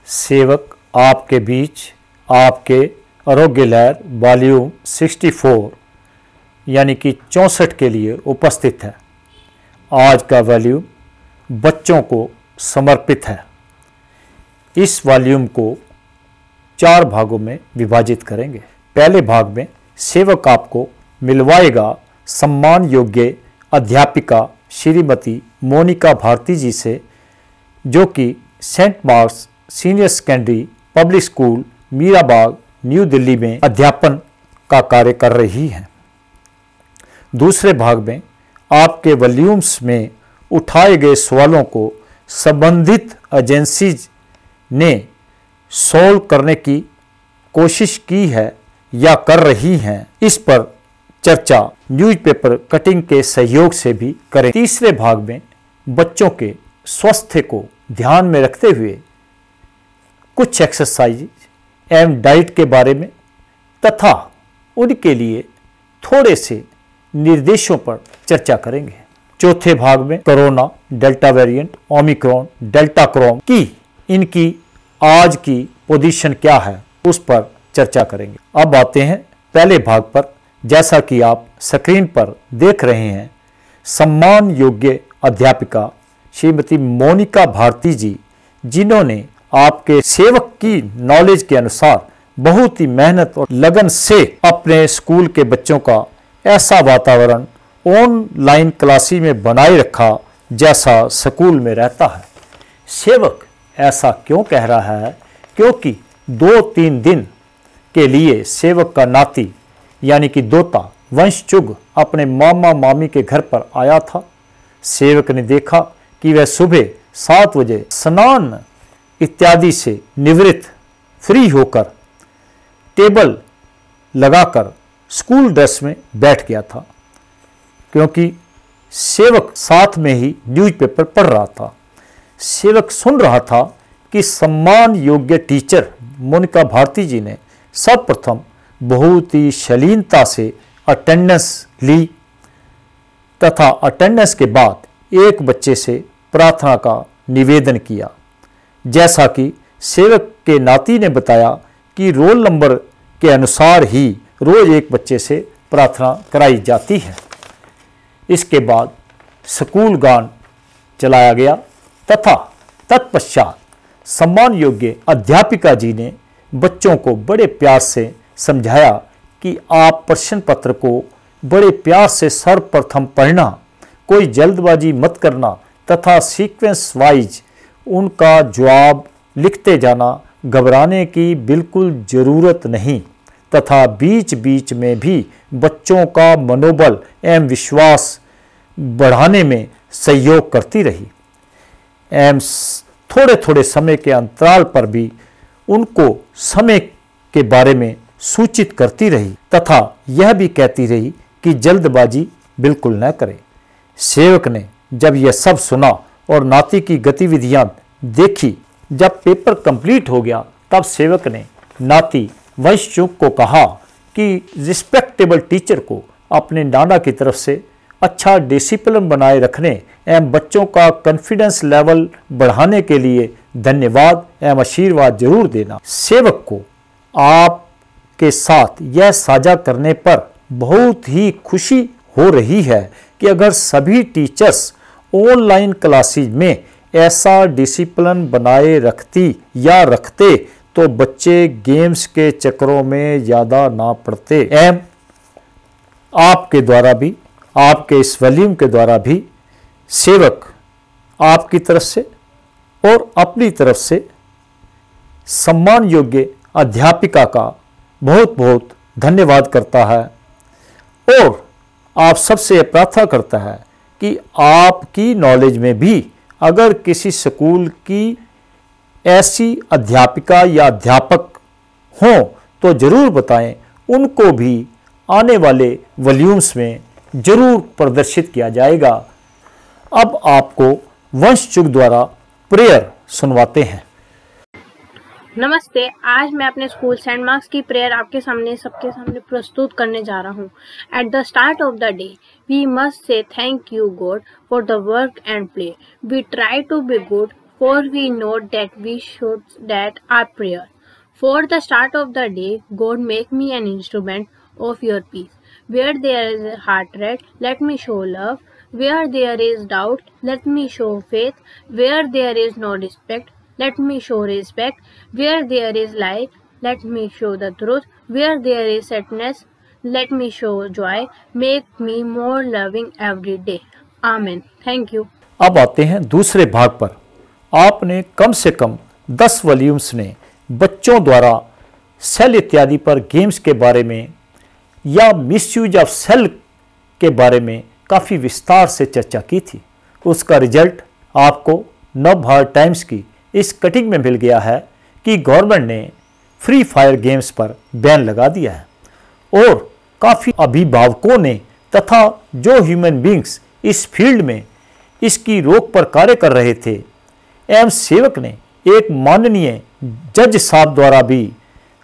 सेवक आपके बीच आपके आरोग्य लहर वॉल्यूम 64 यानी कि 64 के लिए उपस्थित है। आज का वॉल्यूम बच्चों को समर्पित है। इस वॉल्यूम को 4 भागों में विभाजित करेंगे। पहले भाग में सेवक आपको मिलवाएगा सम्मान योग्य अध्यापिका श्रीमती मोनिका भारती जी से, जो कि Saint Mark's senior secondary public school Mirabagh New Delhi में अध्यापन का कार्य कर रही हैं। दूसरे भाग में आपके वॉल्यूम्स में उठाए गए सवालों को संबंधित एजेंसीज ने सॉल्व करने की कोशिश की है या कर रही हैं, इस पर चर्चा न्यूज़पेपर कटिंग के सहयोग से भी करें। तीसरे भाग में बच्चों के स्वास्थ्य को ध्यान में रखते हुए कुछ एक्सरसाइज एवं डाइट के बारे में तथा उनके लिए थोड़े से निर्देशों पर चर्चा करेंगे। चौथे भाग में corona, delta variant, Omicron, delta Chrome की इनकी आज की पोजीशन क्या है, उस पर चर्चा करेंगे। अब आते हैं पहले भाग पर। जैसा कि आप स्क्रीन पर देख रहे हैं, सम्मान योग्य अध्यापिका श्रीमती मोनिका भारती जी, जिन्होंने आपके सेवक की नॉलेज के अनुसार बहुत ही मेहनत और लगन से अपने स्कूल के बच्चों का ऐसा वातावरण ऑनलाइन क्लासेस में बनाए रखा जैसा स्कूल में रहता है। सेवक ऐसा क्यों कह रहा है? क्योंकि 2-3 दिन के लिए सेवक का नाती यानी कि दोता वंशचुग अपने मामा मामी के घर पर आया था। सेवक ने देखा कि वह सुबह 7 बजे स्नान इत्यादि से निवृत्त फ्री होकर टेबल लगाकर स्कूल ड्रेस में बैठ गया था, क्योंकि सेवक साथ में ही न्यूज़पेपर पढ़ रहा था। सेवक सुन रहा था कि सम्मान योग्य टीचर मोनिका भारती जी ने सर्वप्रथम बहुत ही शालीनता से अटेंडेंस ली तथा अटेंडेंस के बाद एक बच्चे से प्रार्थना का निवेदन किया। जैसा कि सेवक के नाती ने बताया कि रोल नंबर के अनुसार ही रोज एक बच्चे से प्रार्थना कराई जाती है। इसके बाद स्कूल गान चलाया गया तथा तत्पश्चात सम्मान योग्य अध्यापिका जी ने बच्चों को बड़े प्यार से समझाया कि आप प्रश्न पत्र को बड़े प्यार से सर्वप्रथम पढ़ना, कोई जल्दबाजी मत करना तथा सीक्वेंस वाइज उनका जवाब लिखते जाना, घबराने की बिल्कुल ज़रूरत नहीं तथा बीच बीच में भी बच्चों का मनोबल एवं विश्वास बढ़ाने में सहयोग करती रही एवं थोड़े थोड़े समय के अंतराल पर भी उनको समय के बारे में सूचित करती रही तथा यह भी कहती रही कि जल्दबाजी बिल्कुल न करें। सेवक ने जब यह सब सुना और नाती की गतिविधियां देखी, जब पेपर कंप्लीट हो गया, तब सेवक ने नाती वंशचुग को कहा कि रिस्पेक्टेबल टीचर को अपने नाना की तरफ से अच्छा डिसिप्लिन बनाए रखने एवं बच्चों का कॉन्फिडेंस लेवल बढ़ाने के लिए धन्यवाद एवं आशीर्वाद जरूर देना। सेवक को आपके साथ यह साझा करने पर बहुत ही खुशी हो रही है कि अगर सभी टीचर्स ऑनलाइन क्लासेस में ऐसा डिसिप्लिन बनाए रखती या रखते तो बच्चे गेम्स के चक्करों में ज़्यादा ना पड़ते। एवं आपके द्वारा भी, आपके इस वॉल्यूम के द्वारा भी सेवक आपकी तरफ से और अपनी तरफ से सम्मान योग्य अध्यापिका का बहुत बहुत धन्यवाद करता है और आप सबसे प्रार्थना करता है कि आपकी नॉलेज में भी अगर किसी स्कूल की ऐसी अध्यापिका या अध्यापक हों तो ज़रूर बताएं, उनको भी आने वाले वॉल्यूम्स में ज़रूर प्रदर्शित किया जाएगा। अब आपको वंशचुग द्वारा प्रेयर सुनवाते हैं। नमस्ते। आज मैं अपने स्कूल सेंट मार्क्स की प्रेयर आपके सामने सबके सामने प्रस्तुत करने जा रहा हूँ। At the start of the day we must say thank you God for the work and play. We try to be good for we know that we should that our prayer. For the start of the day, God make me an instrument of your peace. Where there is a heart red, let me show love. Where there is doubt, let me show faith. Where there is no respect, let me show respect. Where there is light, let me show the truth. Where there is sadness, let me show joy. Make me more loving every day. Amen. Thank you. अब आते हैं दूसरे भाग पर। आपने कम से कम 10 volumes में बच्चों द्वारा सेल इत्यादि पर गेम्स के बारे में या मिसयूज ऑफ सेल के बारे में काफ़ी विस्तार से चर्चा की थी। उसका रिजल्ट आपको नवभारत टाइम्स की इस कटिंग में मिल गया है कि गवर्नमेंट ने फ्री फायर गेम्स पर बैन लगा दिया है और काफ़ी अभिभावकों ने तथा जो ह्यूमन बींग्स इस फील्ड में इसकी रोक पर कार्य कर रहे थे एवं सेवक ने एक माननीय जज साहब द्वारा भी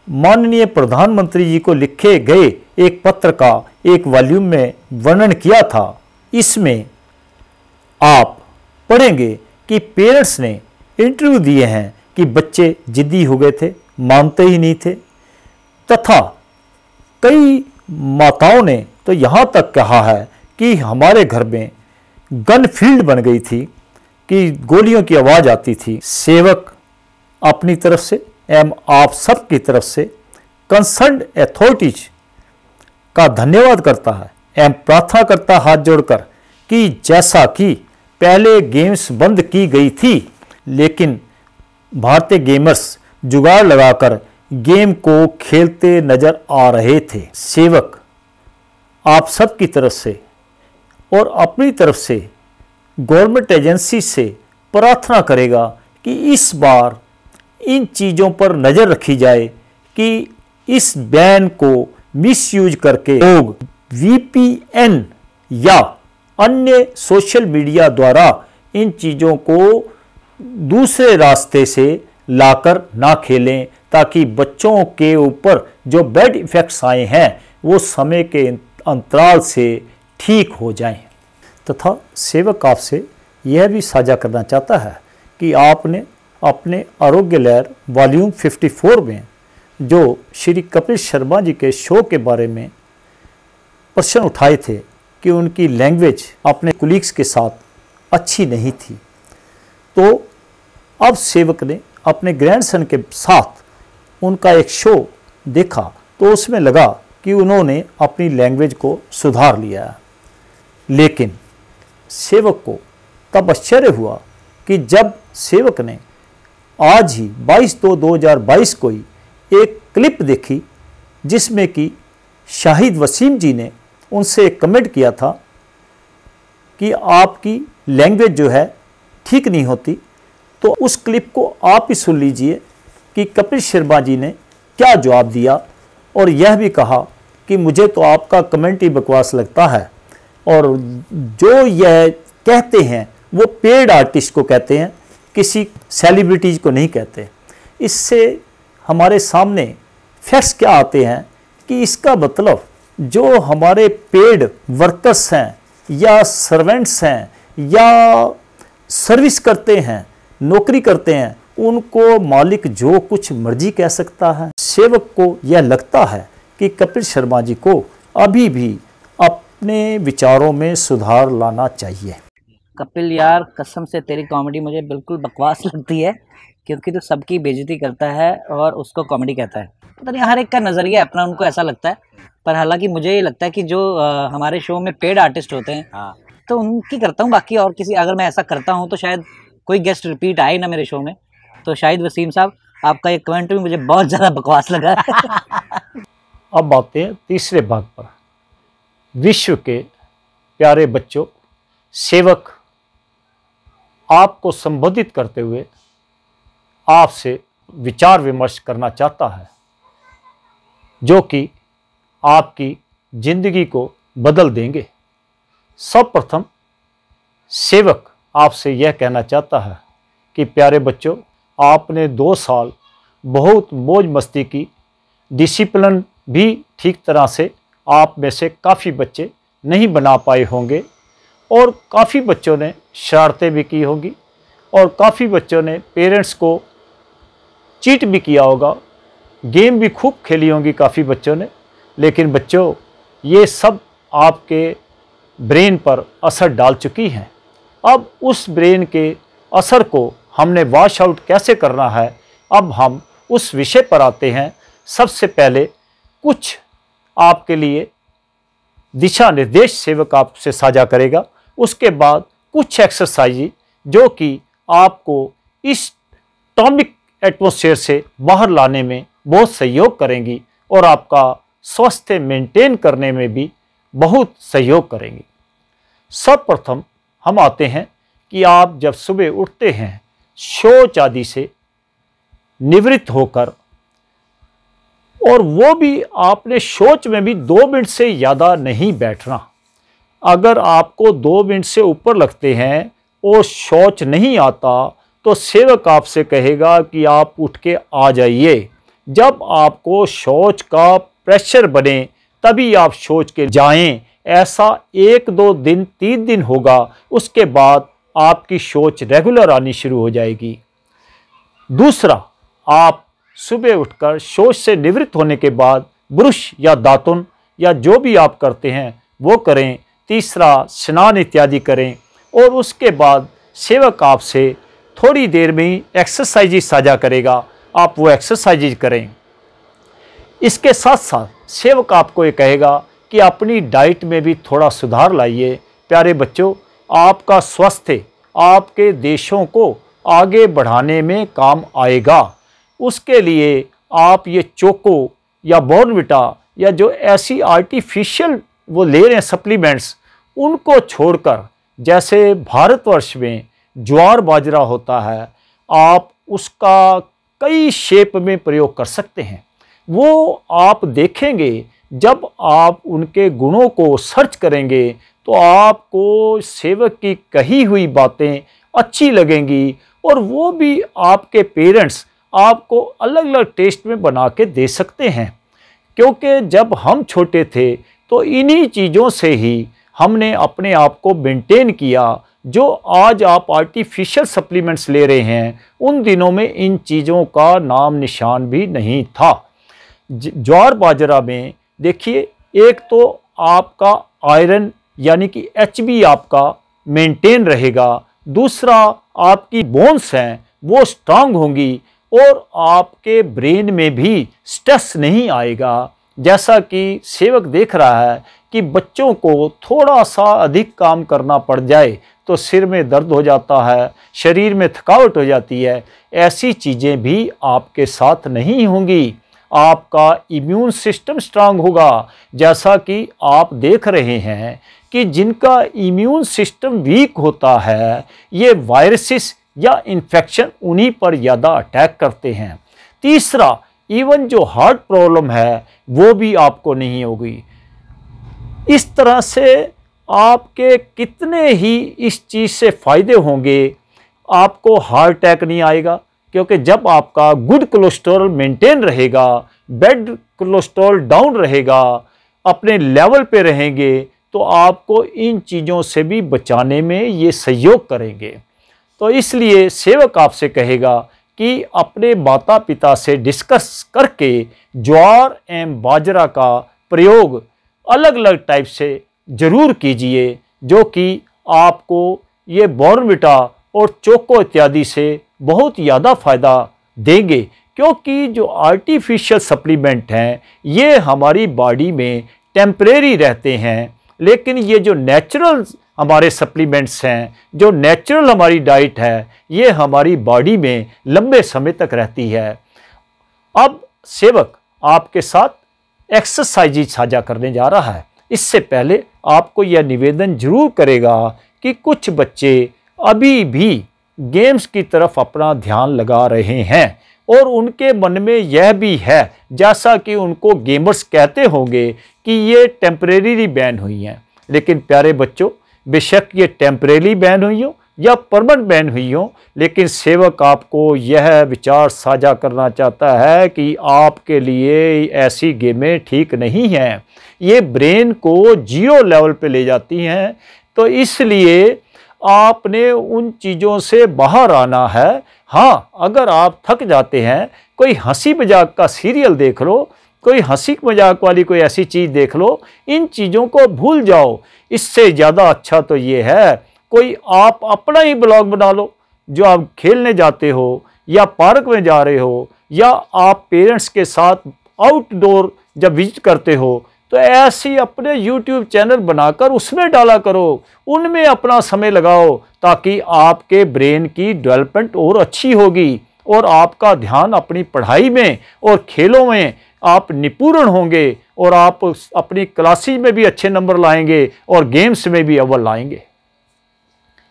माननीय प्रधानमंत्री जी को लिखे गए एक पत्र का एक वॉल्यूम में वर्णन किया था। इसमें आप पढ़ेंगे कि पेरेंट्स ने इंटरव्यू दिए हैं कि बच्चे जिद्दी हो गए थे, मानते ही नहीं थे, तथा कई माताओं ने तो यहाँ तक कहा है कि हमारे घर में गन फील्ड बन गई थी कि गोलियों की आवाज़ आती थी। सेवक अपनी तरफ से एवं आप सब की तरफ से कंसर्न्ड अथॉरिटीज का धन्यवाद करता है एवं प्रार्थना करता हाथ जोड़कर कि जैसा कि पहले गेम्स बंद की गई थी लेकिन भारतीय गेमर्स जुगाड़ लगाकर गेम को खेलते नजर आ रहे थे। सेवक आप सब की तरफ से और अपनी तरफ से गवर्नमेंट एजेंसी से प्रार्थना करेगा कि इस बार इन चीज़ों पर नज़र रखी जाए कि इस बैन को मिसयूज करके लोग VPN या अन्य सोशल मीडिया द्वारा इन चीज़ों को दूसरे रास्ते से लाकर ना खेलें ताकि बच्चों के ऊपर जो बैड इफ़ेक्ट्स आए हैं वो समय के अंतराल से ठीक हो जाएं। तथा सेवक आपसे यह भी साझा करना चाहता है कि आपने अपने आरोग्य लहर वॉल्यूम 54 में जो श्री कपिल शर्मा जी के शो के बारे में प्रश्न उठाए थे कि उनकी लैंग्वेज अपने कुलीग्स के साथ अच्छी नहीं थी, तो अब सेवक ने अपने ग्रैंडसन के साथ उनका एक शो देखा तो उसमें लगा कि उन्होंने अपनी लैंग्वेज को सुधार लिया है। लेकिन सेवक को तब आश्चर्य हुआ कि जब सेवक ने आज ही 22/2/2022 को ही एक क्लिप देखी जिसमें कि शाहिद वसीम जी ने उनसे एक कमेंट किया था कि आपकी लैंग्वेज जो है ठीक नहीं होती, तो उस क्लिप को आप ही सुन लीजिए कि कपिल शर्मा जी ने क्या जवाब दिया और यह भी कहा कि मुझे तो आपका कमेंट ही बकवास लगता है और जो यह कहते हैं वो पेड आर्टिस्ट को कहते हैं, किसी सेलिब्रिटीज को नहीं कहते। इससे हमारे सामने फैक्ट्स क्या आते हैं कि इसका मतलब जो हमारे पेड वर्कर्स हैं या सर्वेंट्स हैं या सर्विस करते हैं, नौकरी करते हैं, उनको मालिक जो कुछ मर्जी कह सकता है। सेवक को यह लगता है कि कपिल शर्मा जी को अभी भी अपने विचारों में सुधार लाना चाहिए। कपिल यार, कसम से तेरी कॉमेडी मुझे बिल्कुल बकवास लगती है क्योंकि तू सबकी बेइज्जती करता है और उसको कॉमेडी कहता है। पता नहीं, हर एक का नज़रिया अपना, उनको ऐसा लगता है। पर हालांकि मुझे ये लगता है कि जो हमारे शो में पेड आर्टिस्ट होते हैं तो उनकी करता हूँ, बाकी और किसी अगर मैं ऐसा करता हूँ तो शायद कोई गेस्ट रिपीट आए ना मेरे शो में। तो शाहिद वसीम साहब, आपका ये कमेंट भी मुझे बहुत ज़्यादा बकवास लगा। अब आते हैं तीसरे भाग पर। विश्व के प्यारे बच्चों, सेवक आपको संबोधित करते हुए आपसे विचार विमर्श करना चाहता है जो कि आपकी जिंदगी को बदल देंगे। सर्वप्रथम सेवक आपसे यह कहना चाहता है कि प्यारे बच्चों, आपने 2 साल बहुत मौज मस्ती की, डिसिप्लिन भी ठीक तरह से आप में से काफ़ी बच्चे नहीं बना पाए होंगे और काफ़ी बच्चों ने शरारतें भी की होंगी और काफ़ी बच्चों ने पेरेंट्स को चीट भी किया होगा, गेम भी खूब खेली होंगी काफ़ी बच्चों ने। लेकिन बच्चों, ये सब आपके ब्रेन पर असर डाल चुकी हैं। अब उस ब्रेन के असर को हमने वॉश आउट कैसे करना है, अब हम उस विषय पर आते हैं। सबसे पहले कुछ आपके लिए दिशा निर्देश सेवक आपसे साझा करेगा। उसके बाद कुछ एक्सरसाइज जो कि आपको इस टॉनिक एटमॉस्फेयर से बाहर लाने में बहुत सहयोग करेंगी और आपका स्वास्थ्य मेंटेन करने में भी बहुत सहयोग करेंगी। सर्वप्रथम हम आते हैं कि आप जब सुबह उठते हैं, शौच आदि से निवृत्त होकर, और वो भी आपने शौच में भी 2 मिनट से ज़्यादा नहीं बैठना। अगर आपको 2 मिनट से ऊपर लगते हैं और शौच नहीं आता तो सेवक आपसे कहेगा कि आप उठ के आ जाइए। जब आपको शौच का प्रेशर बने तभी आप शौच के जाएं। ऐसा 1-2 दिन 3 दिन होगा, उसके बाद आपकी शौच रेगुलर आनी शुरू हो जाएगी। दूसरा, आप सुबह उठकर शौच से निवृत्त होने के बाद ब्रश या दातुन या जो भी आप करते हैं वो करें। तीसरा, स्नान इत्यादि करें और उसके बाद सेवक आपसे थोड़ी देर में ही एक्सरसाइज साझा करेगा, आप वो एक्सरसाइज करें। इसके साथ साथ सेवक आपको ये कहेगा कि अपनी डाइट में भी थोड़ा सुधार लाइए। प्यारे बच्चों, आपका स्वास्थ्य आपके देशों को आगे बढ़ाने में काम आएगा। उसके लिए आप ये चोको या बॉर्नविटा या जो ऐसी आर्टिफिशियल वो ले रहे हैं सप्लीमेंट्स, उनको छोड़कर जैसे भारतवर्ष में ज्वार बाजरा होता है, आप उसका कई शेप में प्रयोग कर सकते हैं। वो आप देखेंगे, जब आप उनके गुणों को सर्च करेंगे तो आपको सेवक की कही हुई बातें अच्छी लगेंगी और वो भी आपके पेरेंट्स आपको अलग अलग टेस्ट में बना के दे सकते हैं। क्योंकि जब हम छोटे थे तो इन्हीं चीज़ों से ही हमने अपने आप को मेंटेन किया। जो आज आप आर्टिफिशियल सप्लीमेंट्स ले रहे हैं, उन दिनों में इन चीज़ों का नाम निशान भी नहीं था। ज्वार बाजरा में देखिए, एक तो आपका आयरन यानी कि HB आपका मेंटेन रहेगा, दूसरा आपकी बोन्स हैं वो स्ट्रांग होंगी और आपके ब्रेन में भी स्ट्रेस नहीं आएगा। जैसा कि सेवक देख रहा है कि बच्चों को थोड़ा सा अधिक काम करना पड़ जाए तो सिर में दर्द हो जाता है, शरीर में थकावट हो जाती है। ऐसी चीज़ें भी आपके साथ नहीं होंगी। आपका इम्यून सिस्टम स्ट्रांग होगा। जैसा कि आप देख रहे हैं कि जिनका इम्यून सिस्टम वीक होता है, ये वायरसेस या इन्फेक्शन उन्हीं पर ज़्यादा अटैक करते हैं। तीसरा, इवन जो हार्ट प्रॉब्लम है वो भी आपको नहीं होगी। इस तरह से आपके कितने ही इस चीज़ से फ़ायदे होंगे। आपको हार्ट अटैक नहीं आएगा, क्योंकि जब आपका गुड कोलेस्ट्रॉल मेंटेन रहेगा, बैड कोलेस्ट्रॉल डाउन रहेगा, अपने लेवल पे रहेंगे, तो आपको इन चीज़ों से भी बचाने में ये सहयोग करेंगे। तो इसलिए सेवक आपसे कहेगा कि अपने माता पिता से डिस्कस करके ज्वार एवं बाजरा का प्रयोग अलग अलग टाइप से ज़रूर कीजिए, जो कि आपको ये बॉर्नविटा और चोको इत्यादि से बहुत ज़्यादा फ़ायदा देंगे। क्योंकि जो आर्टिफिशियल सप्लीमेंट हैं ये हमारी बॉडी में टेम्परेरी रहते हैं, लेकिन ये जो नेचुरल हमारे सप्लीमेंट्स हैं, जो नेचुरल हमारी डाइट है, ये हमारी बॉडी में लंबे समय तक रहती है। अब सेवक आपके साथ एक्सरसाइज साझा करने जा रहा है। इससे पहले आपको यह निवेदन जरूर करेगा कि कुछ बच्चे अभी भी गेम्स की तरफ अपना ध्यान लगा रहे हैं और उनके मन में यह भी है, जैसा कि उनको गेमर्स कहते होंगे, कि ये टेम्परेरी बैन हुई हैं। लेकिन प्यारे बच्चों, बेशक ये टेम्परेरी बैन हुई हो या परमानेंट बैन हुई हो, लेकिन सेवक आपको यह विचार साझा करना चाहता है कि आपके लिए ऐसी गेमें ठीक नहीं हैं। ये ब्रेन को जीरो लेवल पे ले जाती हैं। तो इसलिए आपने उन चीज़ों से बाहर आना है। हाँ, अगर आप थक जाते हैं, कोई हंसी मजाक का सीरियल देख लो, कोई हंसी मजाक वाली कोई ऐसी चीज़ देख लो, इन चीज़ों को भूल जाओ। इससे ज़्यादा अच्छा तो ये है कोई आप अपना ही ब्लॉग बना लो, जो आप खेलने जाते हो या पार्क में जा रहे हो या आप पेरेंट्स के साथ आउटडोर जब विजिट करते हो, तो ऐसी अपने YouTube चैनल बनाकर उसमें डाला करो, उनमें अपना समय लगाओ, ताकि आपके ब्रेन की डेवलपमेंट और अच्छी होगी और आपका ध्यान अपनी पढ़ाई में और खेलों में आप निपुण होंगे और आप अपनी क्लासेज में भी अच्छे नंबर लाएंगे और गेम्स में भी अव्वल लाएंगे।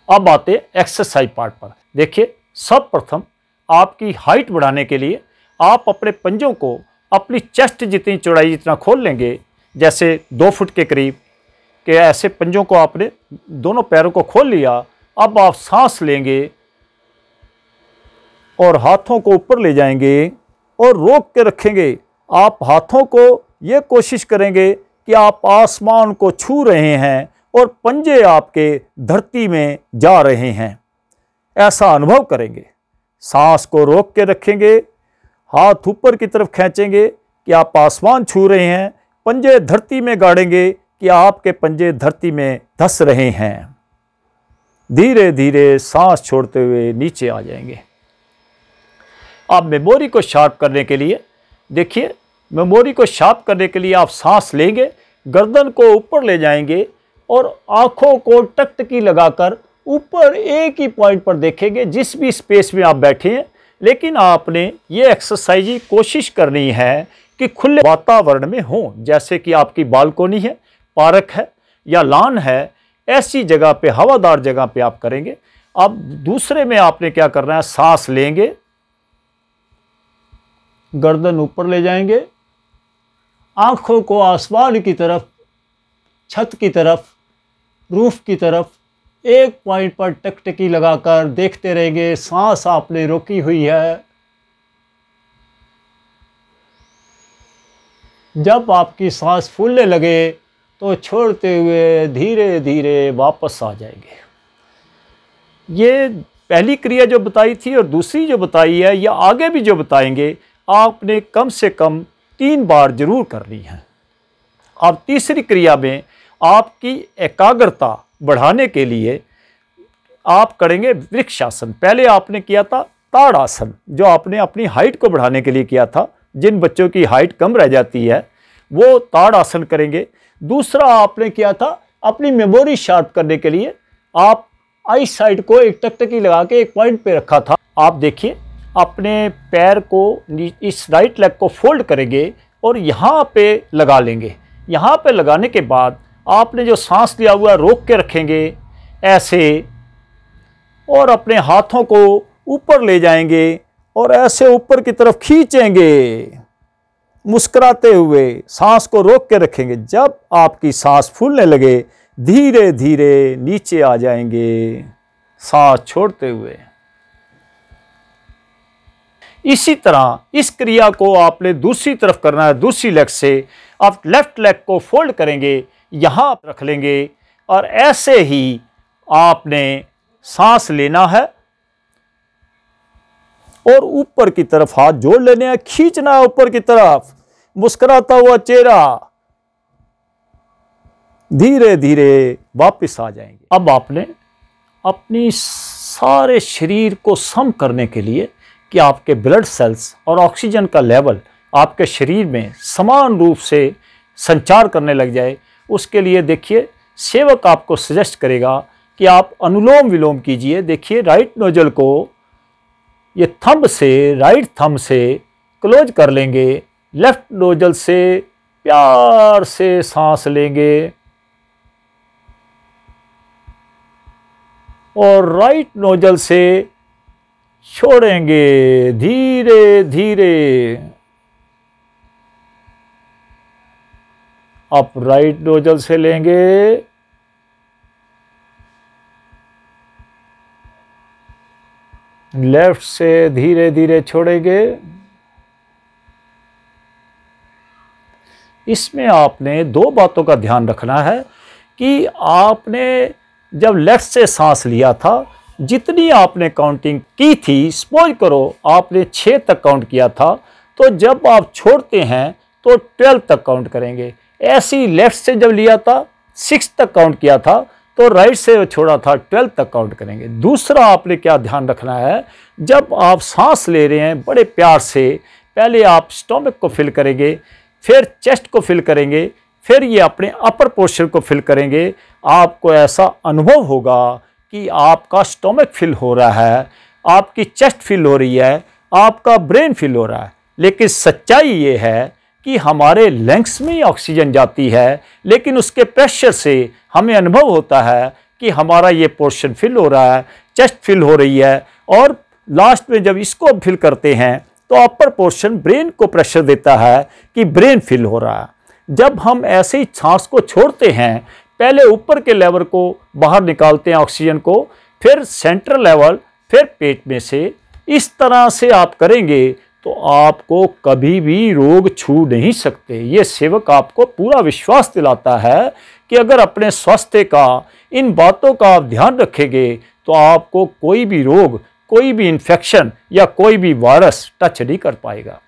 अब आते एक्सरसाइज पार्ट पर। देखिए, सर्वप्रथम आपकी हाइट बढ़ाने के लिए आप अपने पंजों को अपनी चेस्ट जितनी चौड़ाई जितना खोल लेंगे, जैसे 2 फुट के करीब के ऐसे पंजों को आपने दोनों पैरों को खोल लिया। अब आप सांस लेंगे और हाथों को ऊपर ले जाएंगे और रोक के रखेंगे। आप हाथों को ये कोशिश करेंगे कि आप आसमान को छू रहे हैं और पंजे आपके धरती में जा रहे हैं, ऐसा अनुभव करेंगे। सांस को रोक के रखेंगे, हाथ ऊपर की तरफ खींचेंगे कि आप आसमान छू रहे हैं, पंजे धरती में गाड़ेंगे कि आपके पंजे धरती में धंस रहे हैं। धीरे धीरे सांस छोड़ते हुए नीचे आ जाएंगे। आप मेमोरी को शार्प करने के लिए, देखिए, मेमोरी को शार्प करने के लिए आप सांस लेंगे, गर्दन को ऊपर ले जाएंगे और आंखों को टकटकी लगाकर ऊपर एक ही पॉइंट पर देखेंगे, जिस भी स्पेस में आप बैठे हैं। लेकिन आपने ये एक्सरसाइज कोशिश करनी है कि खुले वातावरण में हो, जैसे कि आपकी बालकोनी है, पार्क है या लॉन है, ऐसी जगह पे, हवादार जगह पे आप करेंगे। अब दूसरे में आपने क्या करना है, सांस लेंगे, गर्दन ऊपर ले जाएंगे, आंखों को आसमान की तरफ, छत की तरफ, रूफ की तरफ एक पॉइंट पर टकटकी लगाकर देखते रहेंगे। सांस आपने रोकी हुई है। जब आपकी सांस फूलने लगे तो छोड़ते हुए धीरे धीरे वापस आ जाएंगे। ये पहली क्रिया जो बताई थी और दूसरी जो बताई है या आगे भी जो बताएंगे, आपने कम से कम 3 बार जरूर करनी है। अब तीसरी क्रिया में आपकी एकाग्रता बढ़ाने के लिए आप करेंगे वृक्षासन। पहले आपने किया था ताड़ासन, जो आपने अपनी हाइट को बढ़ाने के लिए किया था। जिन बच्चों की हाइट कम रह जाती है वो ताड़ासन करेंगे। दूसरा आपने किया था अपनी मेमोरी शार्प करने के लिए, आप आई साइड को एक टकटकी लगा के एक पॉइंट पे रखा था। आप देखिए, अपने पैर को, इस राइट लेग को फोल्ड करेंगे और यहाँ पे लगा लेंगे। यहाँ पे लगाने के बाद आपने जो सांस लिया हुआ रोक के रखेंगे ऐसे, और अपने हाथों को ऊपर ले जाएंगे और ऐसे ऊपर की तरफ खींचेंगे, मुस्कुराते हुए सांस को रोक के रखेंगे। जब आपकी सांस फूलने लगे, धीरे धीरे नीचे आ जाएंगे, सांस छोड़ते हुए। इसी तरह इस क्रिया को आपने दूसरी तरफ करना है। दूसरी लेग से आप लेफ्ट लेग को फोल्ड करेंगे, यहाँ रख लेंगे और ऐसे ही आपने सांस लेना है और ऊपर की तरफ हाथ जोड़ लेने हैं, खींचना है ऊपर की तरफ, मुस्कुराता हुआ चेहरा, धीरे धीरे वापस आ जाएंगे। अब आपने अपनी सारे शरीर को सम करने के लिए कि आपके ब्लड सेल्स और ऑक्सीजन का लेवल आपके शरीर में समान रूप से संचार करने लग जाए, उसके लिए देखिए सेवक आपको सजेस्ट करेगा कि आप अनुलोम विलोम कीजिए। देखिए, राइट नोजल को ये थंब से, राइट थंब से क्लोज कर लेंगे, लेफ्ट नोजल से प्यार से सांस लेंगे और राइट नोजल से छोड़ेंगे धीरे धीरे। आप राइट नोजल से लेंगे, लेफ्ट से धीरे धीरे छोड़ेंगे। इसमें आपने 2 बातों का ध्यान रखना है कि आपने जब लेफ्ट से सांस लिया था, जितनी आपने काउंटिंग की थी, सपोज करो आपने 6 तक काउंट किया था, तो जब आप छोड़ते हैं तो 12 तक काउंट करेंगे। ऐसे ही लेफ्ट से जब लिया था 6 तक काउंट किया था, तो राइट से छोड़ा था 12 तक काउंट करेंगे। दूसरा आपने क्या ध्यान रखना है, जब आप सांस ले रहे हैं बड़े प्यार से, पहले आप स्टोमक को फिल करेंगे, फिर चेस्ट को फिल करेंगे, फिर ये अपने अपर पोर्शन को फिल करेंगे। आपको ऐसा अनुभव होगा कि आपका स्टोमक फिल हो रहा है, आपकी चेस्ट फिल हो रही है, आपका ब्रेन फिल हो रहा है। लेकिन सच्चाई ये है कि हमारे लंग्स में ही ऑक्सीजन जाती है, लेकिन उसके प्रेशर से हमें अनुभव होता है कि हमारा ये पोर्शन फिल हो रहा है, चेस्ट फिल हो रही है, और लास्ट में जब इसको फिल करते हैं तो अपर पोर्शन ब्रेन को प्रेशर देता है कि ब्रेन फिल हो रहा है। जब हम ऐसे ही सांस को छोड़ते हैं, पहले ऊपर के लेवल को बाहर निकालते हैं ऑक्सीजन को, फिर सेंट्रल लेवल, फिर पेट में से, इस तरह से आप करेंगे तो आपको कभी भी रोग छू नहीं सकते। ये सेवक आपको पूरा विश्वास दिलाता है कि अगर अपने स्वास्थ्य का, इन बातों का आप ध्यान रखेंगे तो आपको कोई भी रोग, कोई भी इन्फेक्शन या कोई भी वायरस टच नहीं कर पाएगा।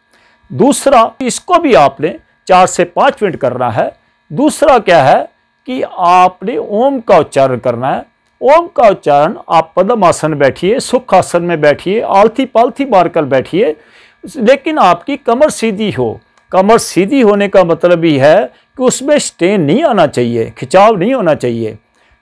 दूसरा, इसको भी आपने 4 से 5 मिनट करना है। दूसरा क्या है कि आपने ओम का उच्चारण करना है। ओम का उच्चारण आप पद्मासन में बैठिए, सुखासन में बैठिए, आलथी पालथी मारकर बैठिए, लेकिन आपकी कमर सीधी हो। कमर सीधी होने का मतलब ही है कि उसमें स्ट्रेन नहीं आना चाहिए, खिंचाव नहीं होना चाहिए।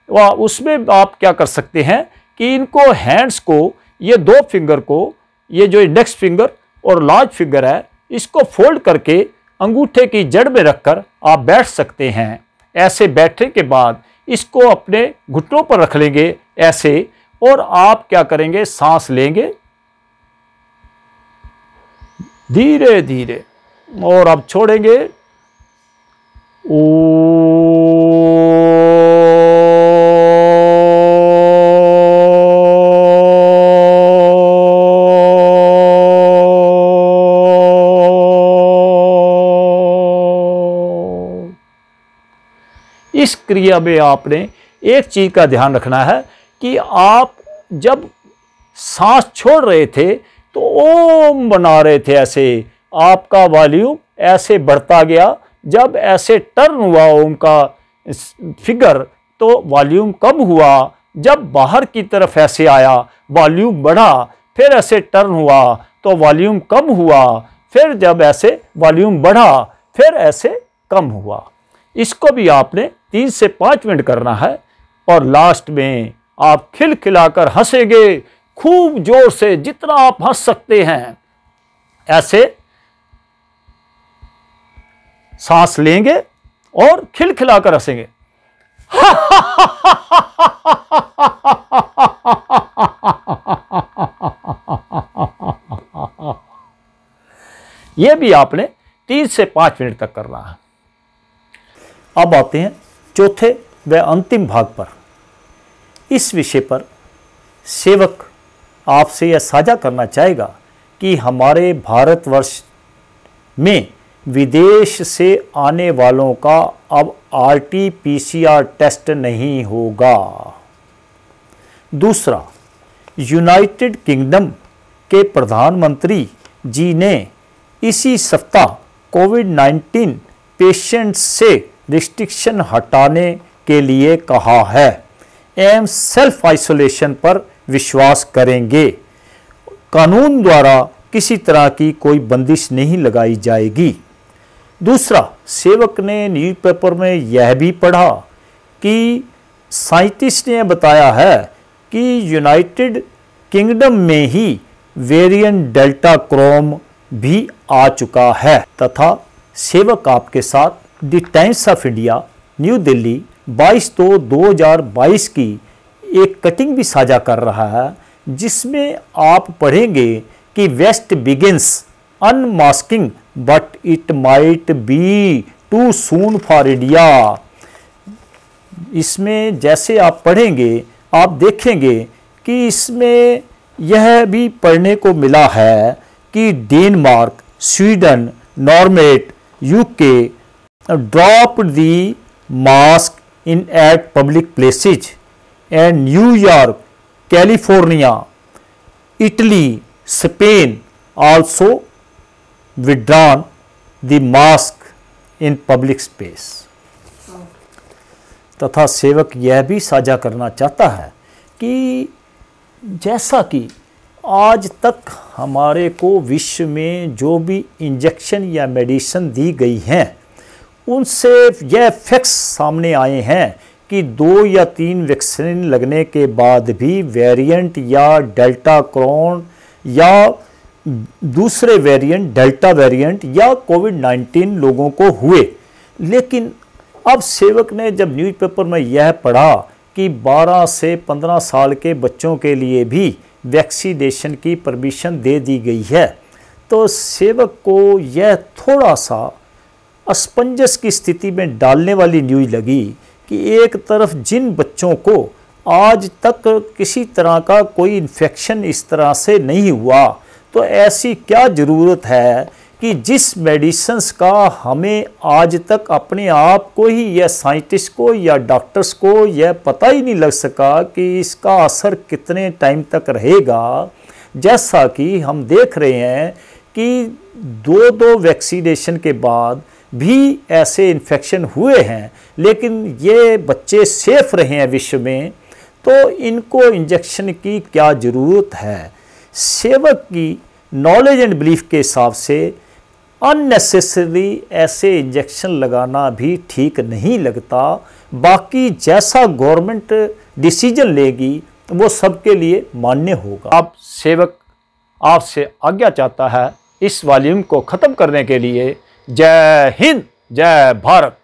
वह उसमें आप क्या कर सकते हैं कि इनको हैंड्स को, ये 2 फिंगर को, ये जो इंडेक्स फिंगर और लार्ज फिंगर है, इसको फोल्ड करके अंगूठे की जड़ में रखकर आप बैठ सकते हैं। ऐसे बैठने के बाद इसको अपने घुटनों पर रख लेंगे ऐसे, और आप क्या करेंगे, सांस लेंगे धीरे धीरे, और अब छोड़ेंगे। ओ इस क्रिया में आपने एक चीज का ध्यान रखना है कि आप जब सांस छोड़ रहे थे तो ओम बना रहे थे, ऐसे आपका वॉल्यूम ऐसे बढ़ता गया। जब ऐसे टर्न हुआ ओम का फिगर तो वॉल्यूम कम हुआ। जब बाहर की तरफ ऐसे आया वॉल्यूम बढ़ा, फिर ऐसे टर्न हुआ तो वॉल्यूम कम हुआ, फिर जब ऐसे वॉल्यूम बढ़ा फिर ऐसे कम हुआ। इसको भी आपने 3 से 5 मिनट करना है, और लास्ट में आप खिलखिलाकर हंसेंगे खूब जोर से, जितना आप हंस सकते हैं। ऐसे सांस लेंगे और खिलखिलाकर हंसेंगे। यह भी आपने 3 से 5 मिनट तक करना है। अब आते हैं चौथे व अंतिम भाग पर। इस विषय पर सेवक आपसे यह साझा करना चाहेगा कि हमारे भारतवर्ष में विदेश से आने वालों का अब RT-PCR टेस्ट नहीं होगा। दूसरा, यूनाइटेड किंगडम के प्रधानमंत्री जी ने इसी सप्ताह कोविड-19 पेशेंट्स से रिस्ट्रिक्शन हटाने के लिए कहा है एवं सेल्फ आइसोलेशन पर विश्वास करेंगे। कानून द्वारा किसी तरह की कोई बंदिश नहीं लगाई जाएगी। दूसरा, सेवक ने न्यूज़पेपर में यह भी पढ़ा कि साइंटिस्ट ने बताया है कि यूनाइटेड किंगडम में ही वेरिएंट डेल्टा क्रोम भी आ चुका है, तथा सेवक आपके साथ the times of India new Delhi 22/2/2022 की एक कटिंग भी साझा कर रहा है, जिसमें आप पढ़ेंगे कि West begins unmasking but it might be too soon for India. इसमें जैसे आप पढ़ेंगे आप देखेंगे कि इसमें यह भी पढ़ने को मिला है कि Denmark, Sweden, Norway, UK drop the mask in at public places and New York, California, Italy, Spain also withdrawn the mask in public space। तथा सेवक यह भी साझा करना चाहता है कि जैसा कि आज तक हमारे को विश्व में जो भी इंजेक्शन या मेडिसिन दी गई हैं उनसे यह फैक्ट्स सामने आए हैं कि 2 या 3 वैक्सीन लगने के बाद भी वेरिएंट या डेल्टा क्रॉन या दूसरे वेरिएंट डेल्टा वेरिएंट या कोविड-19 लोगों को हुए। लेकिन अब सेवक ने जब न्यूज़पेपर में यह पढ़ा कि 12 से 15 साल के बच्चों के लिए भी वैक्सीनेशन की परमिशन दे दी गई है, तो सेवक को यह थोड़ा सा असमंजस की स्थिति में डालने वाली न्यूज़ लगी कि एक तरफ जिन बच्चों को आज तक किसी तरह का कोई इन्फेक्शन इस तरह से नहीं हुआ, तो ऐसी क्या ज़रूरत है कि जिस मेडिसिन्स का हमें आज तक अपने आप को ही या साइंटिस्ट को या डॉक्टर्स को यह पता ही नहीं लग सका कि इसका असर कितने टाइम तक रहेगा। जैसा कि हम देख रहे हैं कि 2 वैक्सीनेशन के बाद भी ऐसे इन्फेक्शन हुए हैं, लेकिन ये बच्चे सेफ रहे हैं विश्व में, तो इनको इंजेक्शन की क्या ज़रूरत है। सेवक की नॉलेज एंड बिलीफ के हिसाब से अननेसेसरी ऐसे इंजेक्शन लगाना भी ठीक नहीं लगता। बाकी जैसा गवर्नमेंट डिसीजन लेगी वो सबके लिए मान्य होगा। अब सेवक आपसे आज्ञा चाहता है इस वॉल्यूम को ख़त्म करने के लिए। जय हिंद, जय भारत।